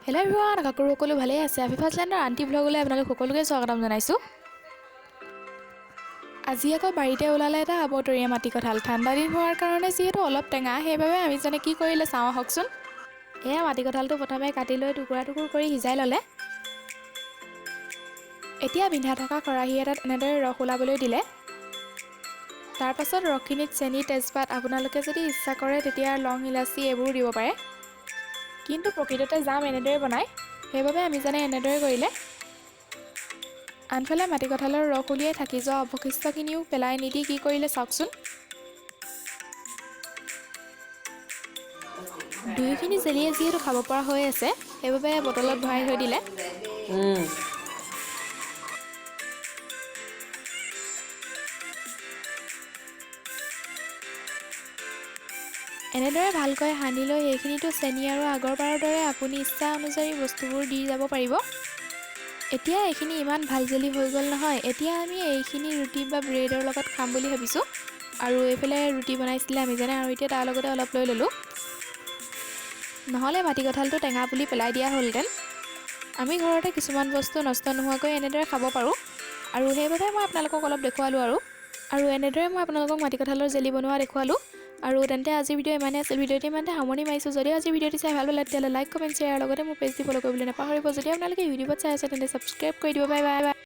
Hello' everyone, আশা কৰোঁ সকলো ভালেই আছে। আফিফা স্লেণ্ডৰ আণ্টি ব্লগলৈ আপোনালোক সকলোকে স্বাগতম জনাইছোঁ। আজি আকৌ বাৰীতে ওলালে এটা আবতৰীয়া মাটি কঁঠাল। ঠাণ্ডা দিন হোৱাৰ কাৰণে যিহেতু অলপ টেঙা, সেইবাবে আমি জানে কি কৰিলে চাওঁ আহকচোন। এয়া মাটি কঁঠালটো প্ৰথমে কাটি লৈ টুকুৰা টুকুৰ কৰি সিজাই ল'লে। এতিয়া বিন্ধা থকা খৰাহী এটাত এনেদৰে ৰস ওলাবলৈ দিলে। তাৰপাছত ৰসখিনিত চেনি, তেজপাত, আপোনালোকে যদি ইচ্ছা কৰে তেতিয়া লং, ইলাচি এইবোৰো দিব পাৰে। কিন্তু প্ৰকৃততে জাম এনেদৰে বনায়, সেইবাবে আমি জানে এনেদৰে কৰিলে। আনফালে মাটি কঁঠালৰ ৰস উলিয়াই থাকি যোৱা অৱশিষ্টখিনিও পেলাই নিদি কি কৰিলে চাওকচোন। দুয়োখিনি জেলিয়ে যিহেতু খাব পৰা হৈ আছে, সেইবাবে বটলত ভৰাই থৈ দিলে। এনেদৰে ভালকৈ সানি লৈ সেইখিনিতো চেনি আৰু আগৰবাৰৰ দৰে আপুনি ইচ্ছা অনুযায়ী বস্তুবোৰ দি যাব পাৰিব। এতিয়া এইখিনি ইমান ভাল জেলি হৈ গ'ল নহয়। এতিয়া আমি এইখিনি ৰুটি বা ব্ৰেডৰ লগত খাম বুলি ভাবিছোঁ। আৰু এইফালে ৰুটি বনাইছিলে আমি জানে, আৰু এতিয়া তাৰ লগতে অলপ লৈ ল'লোঁ। নহ'লে মাটি কঁঠালটো টেঙা পুলি পেলাই দিয়া হ'লহেঁতেন। আমি ঘৰতে কিছুমান বস্তু নষ্ট নোহোৱাকৈ এনেদৰে খাব পাৰোঁ, আৰু সেইবাবে মই আপোনালোকক অলপ দেখুৱালোঁ। আৰু এনেদৰে মই আপোনালোকক মাটি কঁঠালৰ জেলি বনোৱা দেখুৱালোঁ। আৰু তেন্তে আজিৰ ভিডিঅ' ইমানেই আছিল। ভিডিঅ'টি ইমানতে সামৰণি মাৰিছোঁ। যদিও আজি ভিডিঅ'টি চাই ভাল পালে তেতিয়াহ'লে লাইক, কমেণ্ট, শ্বেয়াৰ লগতে মোৰ পেজটি ফ'ল' কৰিবলৈ নাপাহৰিব। যদি আপোনালোকে ইউটিউবত চাই আছে তেন্তে ছাবস্ক্ৰাইব কৰি দিব। Bye bye.